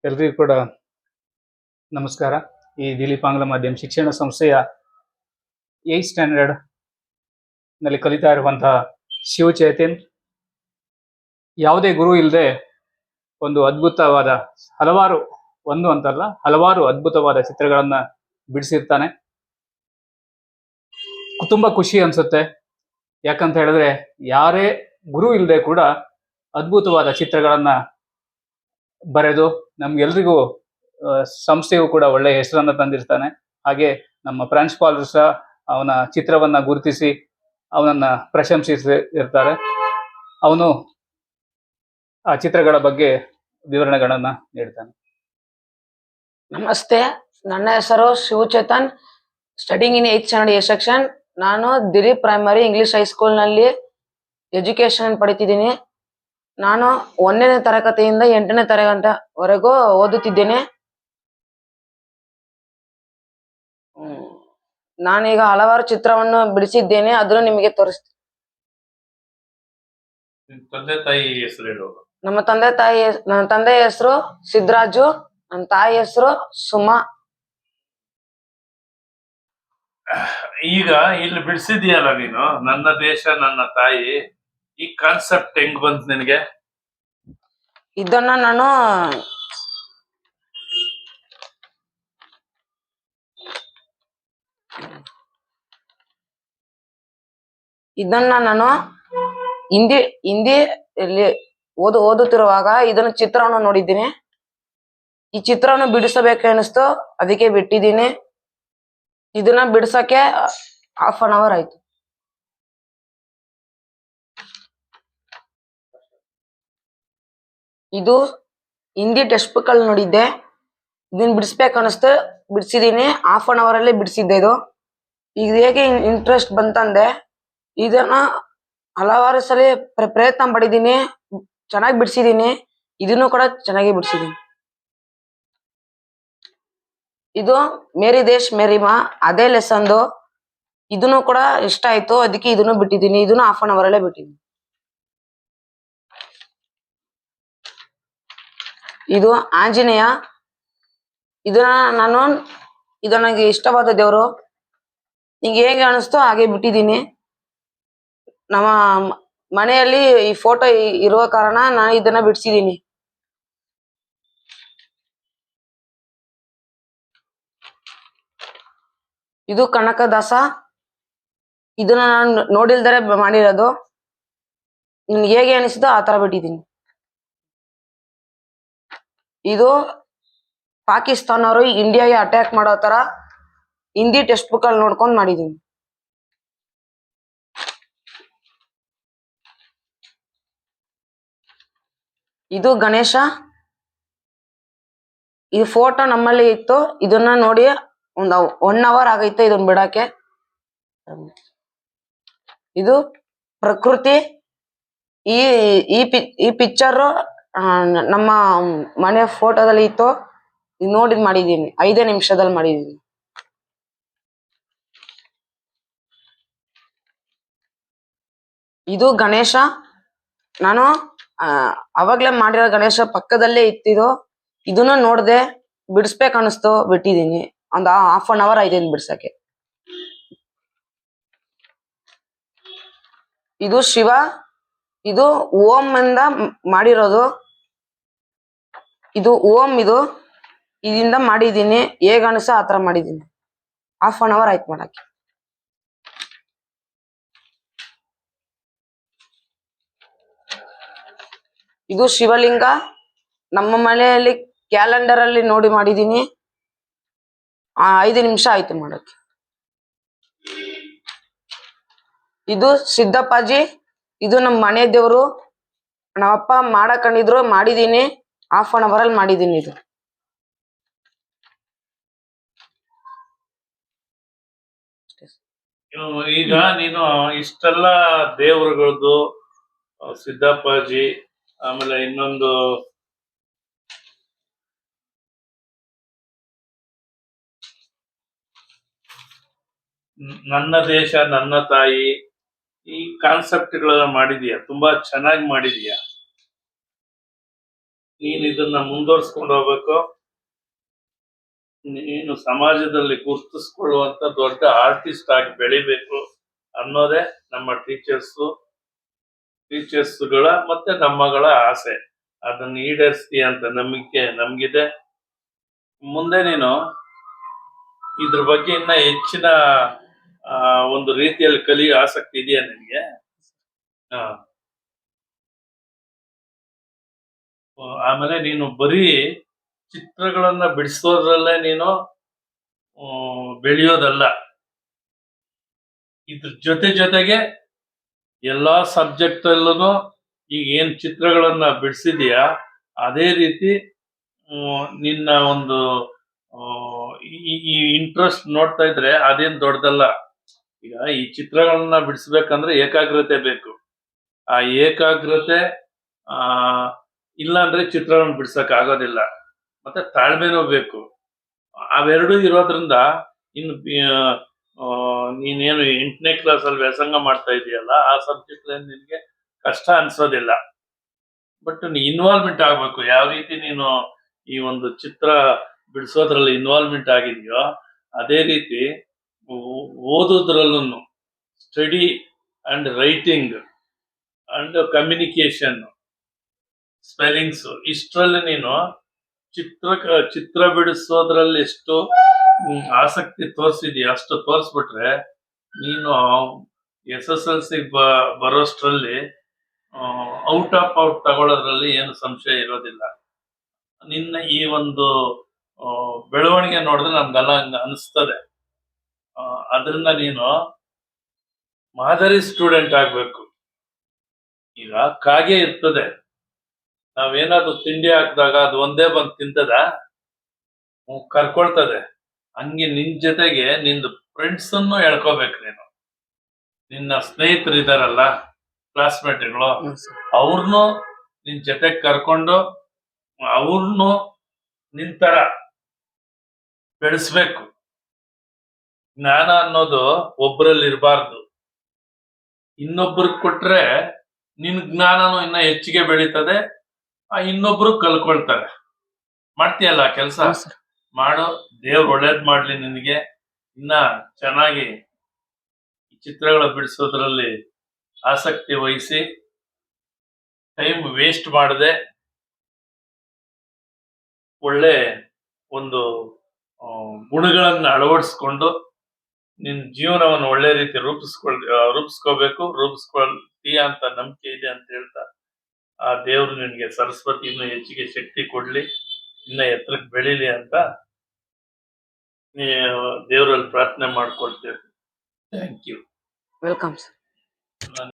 ಎಲ್ರಿಗೂ ಕೂಡ ನಮಸ್ಕಾರ. ಈ ದಿಲೀಪ್ ಆಂಗ್ಲ ಮಾಧ್ಯಮ ಶಿಕ್ಷಣ ಸಂಸ್ಥೆಯ 8th ಸ್ಟ್ಯಾಂಡರ್ಡ್ ನಲ್ಲಿ ಕಲಿತಾ ಇರುವಂತಹ ಶಿವಚೇತನ್ ಯಾವುದೇ ಗುರು ಇಲ್ಲದೆ ಒಂದು ಅದ್ಭುತವಾದ ಹಲವಾರು ಅದ್ಭುತವಾದ ಚಿತ್ರಗಳನ್ನ ಬಿಡಿಸಿರ್ತಾನೆ. ತುಂಬಾ ಖುಷಿ ಅನ್ಸುತ್ತೆ. ಯಾಕಂತ ಹೇಳಿದ್ರೆ ಯಾರೇ ಗುರು ಇಲ್ಲದೆ ಕೂಡ ಅದ್ಭುತವಾದ ಚಿತ್ರಗಳನ್ನ ಬರೆದು ನಮ್ಗೆಲ್ರಿಗೂ ಸಂಸ್ಥೆಯು ಕೂಡ ಒಳ್ಳೆಯ ಹೆಸರನ್ನ ತಂದಿರ್ತಾನೆ. ಹಾಗೆ ನಮ್ಮ ಪ್ರಾಂಶುಪಾಲರು ಸಹ ಅವನ ಚಿತ್ರವನ್ನ ಗುರುತಿಸಿ ಅವನನ್ನ ಪ್ರಶಂಸಿಸಿ ಇರ್ತಾರೆ. ಅವನು ಆ ಚಿತ್ರಗಳ ಬಗ್ಗೆ ವಿವರಣೆಗಳನ್ನ ನೀಡ್ತಾನೆ. ನಮಸ್ತೆ, ನನ್ನ ಹೆಸರು Shivachetan. Studying in 8th standard A section. ನಾನು ದಿಲೀಪ್ ಪ್ರೈಮರಿ ಇಂಗ್ಲಿಷ್ ಹೈಸ್ಕೂಲ್ ನಲ್ಲಿ ಎಜುಕೇಶನ್ ಪಡಿತಿದ್ದೀನಿ. ನಾನು 1ನೇ ತರಗತಿಯಿಂದ 8ನೇ ತರಗತಿವರೆಗೂ ಓದುತ್ತಿದ್ದೇನೆ. ನಾನೀಗ ಹಲವಾರು ಚಿತ್ರವನ್ನು ಬಿಡಿಸಿದ್ದೇನೆ, ಅದನ್ನು ನಿಮಗೆ ತೋರಿಸ್ತೀನಿ. ನನ್ನ ತಂದೆ ಹೆಸರು ಸಿದ್ದರಾಜು, ನನ್ನ ತಾಯಿ ಹೆಸರು ಸುಮಾ. ಈಗ ಇಲ್ಲಿ ಬಿಡಿಸಿದ್ಯಲ್ಲ ನೀನು, ನನ್ನ ದೇಶ ನನ್ನ ತಾಯಿ, ಈ ಕಾನ್ಸೆಪ್ಟ್ ಹೆಂಗ್ ಬಂತು ನಿನಗೆ? ಇದನ್ನ ನಾನು ಹಿಂದಿ ಓದುತ್ತಿರುವಾಗ ಇದನ್ನ ಚಿತ್ರವನ್ನು ನೋಡಿದ್ದೀನಿ. ಈ ಚಿತ್ರವನ್ನು ಬಿಡಿಸಬೇಕು ಅನಿಸ್ತು, ಅದಕ್ಕೆ ಬಿಟ್ಟಿದ್ದೀನಿ. ಇದನ್ನ ಬಿಡಿಸಕ್ಕೆ 1/2 hour ಆಯ್ತು. ಇದು ಹಿಂದಿ ಟೆಕ್ಸ್ಟ್ ಬುಕ್ ಅಲ್ಲಿ ನೋಡಿದ್ದೆ. ಇದನ್ನ ಬಿಡಿಸ್ಬೇಕು ಅನಿಸ್ತು, ಬಿಡಿಸಿದೀನಿ. 1/2 hour ಅಲ್ಲೇ ಬಿಡಿಸಿದ್ದೆ. ಇದು ಈಗ ಹೇಗೆ ಇಂಟ್ರೆಸ್ಟ್ ಬಂತಂದೆ, ಇದನ್ನ ಹಲವಾರು ಸಲ ಪ್ರಯತ್ನ ಪಡಿದ್ದೀನಿ, ಚೆನ್ನಾಗಿ ಬಿಡಿಸಿದೀನಿ. ಇದನ್ನು ಕೂಡ ಚೆನ್ನಾಗಿ ಬಿಡಿಸಿದೀನಿ. ಇದು ಮೇರಿ ದೇಶ್ ಮೇರಿ ಮಾ, ಅದೇ ಲೆಸನ್ದು. ಇದನ್ನು ಕೂಡ ಇಷ್ಟ ಆಯ್ತು, ಅದಕ್ಕೆ ಇದನ್ನು ಬಿಟ್ಟಿದ್ದೀನಿ. ಇದನ್ನು 1/2 hour ಅಲ್ಲೇ ಬಿಟ್ಟಿದ್ದೀನಿ. ಇದು ಆಂಜನೇಯ. ಇದು ನನಗೆ ಇಷ್ಟವಾದ ದೇವರು. ನಿಂಗೆ ಹೇಗೆ ಅನಿಸ್ತೋ ಹಾಗೆ ಬಿಟ್ಟಿದ್ದೀನಿ. ನಮ್ಮ ಮನೆಯಲ್ಲಿ ಈ ಫೋಟೋ ಇರುವ ಕಾರಣ ನಾನು ಇದನ್ನ ಬಿಡಿಸಿದ್ದೀನಿ. ಇದು ಕನಕದಾಸ. ಇದನ್ನ ನಾನು ನೋಡಿಲ್ದರೆ ಮಾಡಿರೋದು. ನಿನ್ಗೆ ಹೇಗೆ ಅನಿಸಿದೋ ಆ ತರ ಬಿಟ್ಟಿದ್ದೀನಿ. ಇದು ಪಾಕಿಸ್ತಾನವರು ಇಂಡಿಯಾಗೆ ಅಟ್ಯಾಕ್ ಮಾಡೋ ತರ ಹಿಂದಿ ಟೆಕ್ಸ್ಟ್ ಬುಕ್ ಅಲ್ಲಿ ನೋಡ್ಕೊಂಡು ಮಾಡಿದ್ದೀನಿ. ಇದು ಗಣೇಶ. ಈ ಫೋಟೋ ನಮ್ಮಲ್ಲಿ ಇತ್ತು, ಇದನ್ನ ನೋಡಿ ಒಂದು 1 hour ಆಗೈತೆ ಇದನ್ನ ಬಿಡಕ್ಕೆ. ಇದು ಪ್ರಕೃತಿ. ಈ ಪಿಕ್ಚರ್ ನಮ್ಮ ಮನೆ ಫೋಟೋದಲ್ಲಿ ಇತ್ತು, ನೋಡಿ ಮಾಡಿದ್ದೀನಿ. 5 ನಿಮಿಷದಲ್ಲಿ ಮಾಡಿದ್ದೀನಿ. ಇದು ಗಣೇಶ. ನಾನು ಅವಾಗ್ಲೇ ಮಾಡಿರೋ ಗಣೇಶ ಪಕ್ಕದಲ್ಲೇ ಇತ್ತಿದು. ಇದನ್ನು ನೋಡ್ದೆ, ಬಿಡಿಸ್ಬೇಕು ಅನಿಸ್ತು, ಬಿಟ್ಟಿದ್ದೀನಿ. ಒಂದು 1/2 hour ಆಯ್ತು ಬಿಡ್ಸಕ್ಕೆ. ಇದು ಶಿವ. ಇದು ಓಂ ಇಂದ ಮಾಡಿರೋದು. ಇದು ಓಂ. ಇದರಿಂದ ಮಾಡಿದ್ದೀನಿ. ಹೇಗ ಅನಿಸೋ ಆತರ ಮಾಡಿದ್ದೀನಿ. 1/2 hour ಆಯ್ತು ಮಾಡಕ್ಕೆ. ಇದು ಶಿವಲಿಂಗ. ನಮ್ಮ ಮನೆಯಲ್ಲಿ ಕ್ಯಾಲೆಂಡರ್ ಅಲ್ಲಿ ನೋಡಿ ಮಾಡಿದ್ದೀನಿ. 5 ನಿಮಿಷ ಆಯ್ತು ಮಾಡಕ್ಕೆ. ಇದು ಸಿದ್ದಪ್ಪಾಜಿ. ಇದು ನಮ್ಮ ಮನೆ ದೇವರು. ನಮ್ಮಪ್ಪ ಮಾಡಕೊಂಡಿದ್ರು, ಮಾಡಿದೀನಿ. 1/2 hour ಅಲ್ಲಿ ಮಾಡಿದೀನಿ. ಇದು ಈಗ ನೀನು ಇಷ್ಟೆಲ್ಲ ದೇವರುಗಳದ್ದು, ಸಿದ್ದಪ್ಪಾಜಿ, ಆಮೇಲೆ ಇನ್ನೊಂದು ನನ್ನ ದೇಶ ನನ್ನ ತಾಯಿ, ಈ ಕಾನ್ಸೆಪ್ಟ್ ಗಳನ್ನ ಮಾಡಿದೀಯ, ತುಂಬಾ ಚೆನ್ನಾಗಿ ಮಾಡಿದೀಯ. ನೀನು ಇದನ್ನ ಮುಂದುವರ್ಸ್ಕೊಂಡು ಹೋಗ್ಬೇಕು. ನೀನು ಸಮಾಜದಲ್ಲಿ ಗುರುತಿಸ್ಕೊಳ್ಳುವಂತ ದೊಡ್ಡ ಆರ್ಟಿಸ್ಟ್ ಆಗಿ ಬೆಳಿಬೇಕು ಅನ್ನೋದೇ ನಮ್ಮ ಟೀಚರ್ಸ್ಗಳ ಮತ್ತೆ ನಮ್ಮಗಳ ಆಸೆ. ಅದನ್ನ ಈಡೇರಿಸ್ತೀಯ ಅಂತ ನಂಬಿಕೆ ನಮ್ಗಿದೆ. ಮುಂದೆ ನೀನು ಇದ್ರ ಬಗ್ಗೆ ಇನ್ನ ಹೆಚ್ಚಿನ ಒಂದು ರೀತಿಯಲ್ಲಿ ಕಲಿಯೋ ಆಸಕ್ತಿ ಇದೆಯಾ ನಿನಗೆ? ಹಾ. ಆಮೇಲೆ ನೀನು ಬರೀ ಚಿತ್ರಗಳನ್ನ ಬಿಡಿಸೋದ್ರಲ್ಲೇ ನೀನು ಬೆಳೆಯೋದಲ್ಲ, ಇದ್ರ ಜೊತೆಗೆ ಎಲ್ಲಾ ಸಬ್ಜೆಕ್ಟ್ ಅಲ್ಲೂ ಈಗ ಏನ್ ಚಿತ್ರಗಳನ್ನ ಬಿಡಿಸಿದೀಯಾ ಅದೇ ರೀತಿ ನಿನ್ನ ಒಂದು ಈ ಇಂಟ್ರೆಸ್ಟ್ ನೋಡ್ತಾ ಇದ್ರೆ ಅದೇನ್ ದೊಡ್ಡದಲ್ಲ. ಈಗ ಈ ಚಿತ್ರಗಳನ್ನ ಬಿಡಿಸ್ಬೇಕಂದ್ರೆ ಏಕಾಗ್ರತೆ ಬೇಕು. ಆ ಏಕಾಗ್ರತೆ ಇಲ್ಲ ಅಂದ್ರೆ ಚಿತ್ರಗಳನ್ನ ಬಿಡ್ಸಕ್ ಆಗೋದಿಲ್ಲ. ಮತ್ತೆ ತಾಳ್ಮೆನೂ ಬೇಕು. ಅವೆರಡೂ ಇರೋದ್ರಿಂದ ಇನ್ನು ನೀನೇನು 8ನೇ ಕ್ಲಾಸಲ್ಲಿ ವ್ಯಾಸಂಗ ಮಾಡ್ತಾ ಇದೀಯಲ್ಲ, ಆ ಸಬ್ಜೆಕ್ಟ್ ನಿನ್ಗೆ ಕಷ್ಟ ಅನ್ಸೋದಿಲ್ಲ. ಬಟ್ ಇನ್ವಾಲ್ವ್ಮೆಂಟ್ ಆಗ್ಬೇಕು. ಯಾವ ರೀತಿ ನೀನು ಈ ಒಂದು ಚಿತ್ರ ಬಿಡಿಸೋದ್ರಲ್ಲಿ ಇನ್ವಾಲ್ವ್ಮೆಂಟ್ ಆಗಿದೆಯೋ ಅದೇ ರೀತಿ ಓದೋದ್ರಲ್ಲೂ study and writing and communication, spellings, ಇಷ್ಟರಲ್ಲಿ ನೀನು ಚಿತ್ರ ಬಿಡಿಸೋದ್ರಲ್ಲಿ ಎಷ್ಟು ಆಸಕ್ತಿ ತೋರಿಸಿದೀಯ ಅಷ್ಟು ತೋರಿಸ್ಬಿಟ್ರೆ ನೀನು SSLC ಬರೋಷ್ಟ್ರಲ್ಲಿ ಔಟ್ ತಗೊಳ್ಳೋದ್ರಲ್ಲಿ ಏನು ಸಂಶಯ ಇರೋದಿಲ್ಲ. ನಿನ್ನ ಈ ಒಂದು ಬೆಳವಣಿಗೆ ನೋಡಿದ್ರೆ ನಮ್ಗೆಲ್ಲ ಹಂಗ ಅನಿಸ್ತದೆ. ಅದರಿಂದ ನೀನು ಮಾದರಿ ಸ್ಟೂಡೆಂಟ್ ಆಗ್ಬೇಕು. ಈಗ ಕಾಗೆ ಇರ್ತದೆ, ನಾವೇನಾದ್ರು ತಿಂಡಿ ಹಾಕಿದಾಗ ಅದು ಒಂದೇ ಬಂದು ತಿಂತದ? ಕರ್ಕೊಳ್ತದೆ. ಹಂಗೆ ನಿನ್ ಜೊತೆಗೆ ನಿಂದು ಫ್ರೆಂಡ್ಸ್ ಅನ್ನು ಎಳ್ಕೋಬೇಕು. ನೀನು ನಿನ್ನ ಸ್ನೇಹಿತರು ಇದಾರಲ್ಲ, ಕ್ಲಾಸ್ಮೇಟ್ಗಳು, ಅವ್ರನ್ನು ನಿನ್ ಜೊತೆಗೆ ಕರ್ಕೊಂಡು ಅವ್ರನ್ನು ನಿಂತರ ಬೆಳೆಸ್ಬೇಕು. ಜ್ಞಾನ ಅನ್ನೋದು ಒಬ್ಬರಲ್ಲಿ ಇರಬಾರ್ದು. ಇನ್ನೊಬ್ರಿಗೆ ಕೊಟ್ರೆ ನಿನ್ ಜ್ಞಾನನು ಇನ್ನ ಹೆಚ್ಚಿಗೆ ಬೆಳೀತದೆ. ಇನ್ನೊಬ್ರು ಕಲ್ಕೊಳ್ತಾರೆ. ಮಾಡ್ತೀಯಲ್ಲ ಕೆಲಸ, ಮಾಡು. ದೇವ್ರು ಒಳ್ಳೇದ್ ಮಾಡ್ಲಿ ನಿನಗೆ. ಇನ್ನ ಚೆನ್ನಾಗಿ ಚಿತ್ರಗಳ ಬಿಡಿಸೋದ್ರಲ್ಲಿ ಆಸಕ್ತಿ ವಹಿಸಿ ಟೈಮ್ ವೇಸ್ಟ್ ಮಾಡದೆ ಒಳ್ಳೆ ಒಂದು ಗುಣಗಳನ್ನ ಅಳವಡಿಸ್ಕೊಂಡು ನಿನ್ ಜೀವನವನ್ನು ಒಳ್ಳೆ ರೀತಿ ರೂಪಿಸ್ಕೊಳ್ತೀಯ ಅಂತ ನಂಬಿಕೆ ಇದೆ ಅಂತ ಹೇಳ್ತಾ, ಆ ದೇವ್ರು ನಿನ್ಗೆ ಸರಸ್ವತಿ ಇನ್ನೂ ಹೆಚ್ಚಿಗೆ ಶಕ್ತಿ ಕೊಡ್ಲಿ, ಇನ್ನ ಎತ್ತರಕ್ಕೆ ಬೆಳೀಲಿ ಅಂತ ದೇವರಲ್ಲಿ ಪ್ರಾರ್ಥನೆ ಮಾಡ್ಕೊಳ್ತೇವೆ. Thank you. Welcome sir.